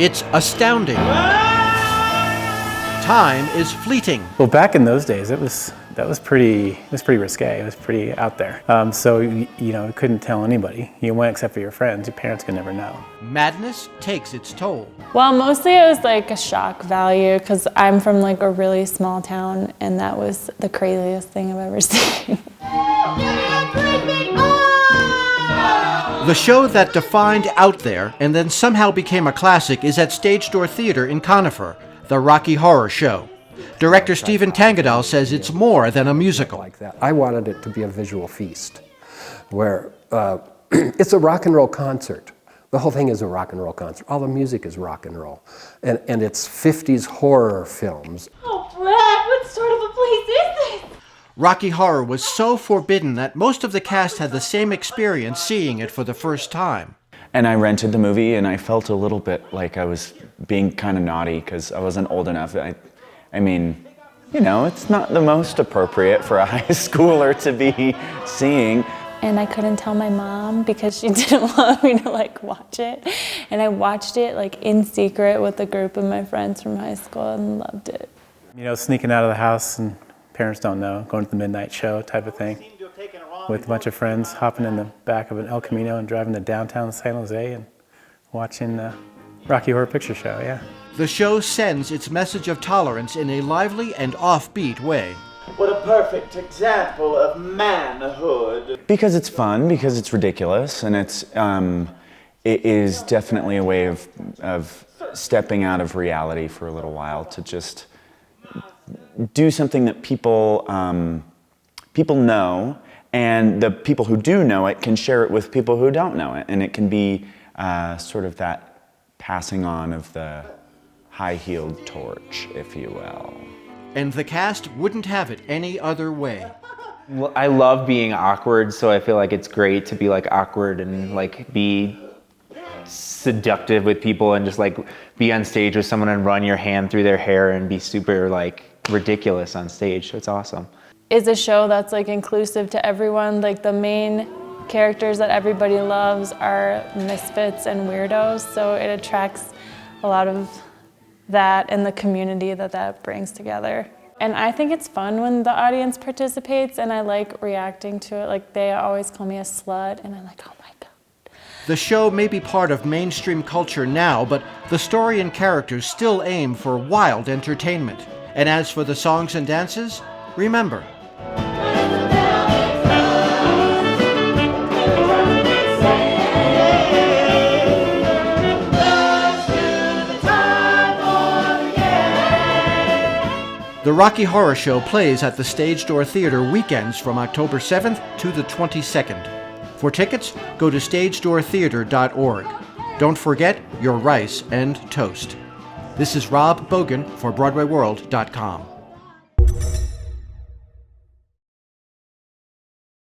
It's astounding. Time is fleeting. Well, back in those days, it was pretty risque. It was pretty out there. So you couldn't tell anybody. You went except for your friends. Your parents could never know. Madness takes its toll. Well, mostly it was like a shock value because I'm from like a really small town, and that was the craziest thing I've ever seen. The show that defined out there and then somehow became a classic is at Stagedoor Theatre in Conifer, the Rocky Horror Show. Director Stephen Tangadal says it's more than a musical. Like that. I wanted it to be a visual feast where it's a rock and roll concert. The whole thing is a rock and roll concert. All the music is rock and roll. And it's 50s horror films. Oh, Brad, what sort of a place is this? Rocky Horror was so forbidden that most of the cast had the same experience seeing it for the first time. And I rented the movie, and I felt a little bit like I was being kind of naughty because I wasn't old enough. I mean, it's not the most appropriate for a high schooler to be seeing. And I couldn't tell my mom because she didn't want me to watch it. And I watched it in secret with a group of my friends from high school and loved it. Sneaking out of the house and parents don't know, going to the midnight show type of thing. With a bunch of friends, hopping in the back of an El Camino and driving to downtown San Jose and watching Rocky Horror Picture Show, yeah. The show sends its message of tolerance in a lively and offbeat way. What a perfect example of manhood. Because it's fun, because it's ridiculous, and it is definitely a way of stepping out of reality for a little while to just do something that people know, and the people who do know it can share it with people who don't know it, and it can be sort of that passing on of the high-heeled torch, if you will. And the cast wouldn't have it any other way. Well, I love being awkward, so I feel like it's great to be awkward and be seductive with people and just be on stage with someone and run your hand through their hair and be super ridiculous on stage. It's awesome. It's a show that's inclusive to everyone. The main characters that everybody loves are misfits and weirdos, so it attracts a lot of that and the community that brings together. And I think it's fun when the audience participates, and I like reacting to it. They always call me a slut, and I'm like, oh my God. The show may be part of mainstream culture now, but the story and characters still aim for wild entertainment. And as for the songs and dances, remember, the Rocky Horror Show plays at the Stagedoor Theatre weekends from October 7th to the 22nd. For tickets, go to stagedoortheatre.org. Don't forget your rice and toast. This is Rob Bogan for BroadwayWorld.com.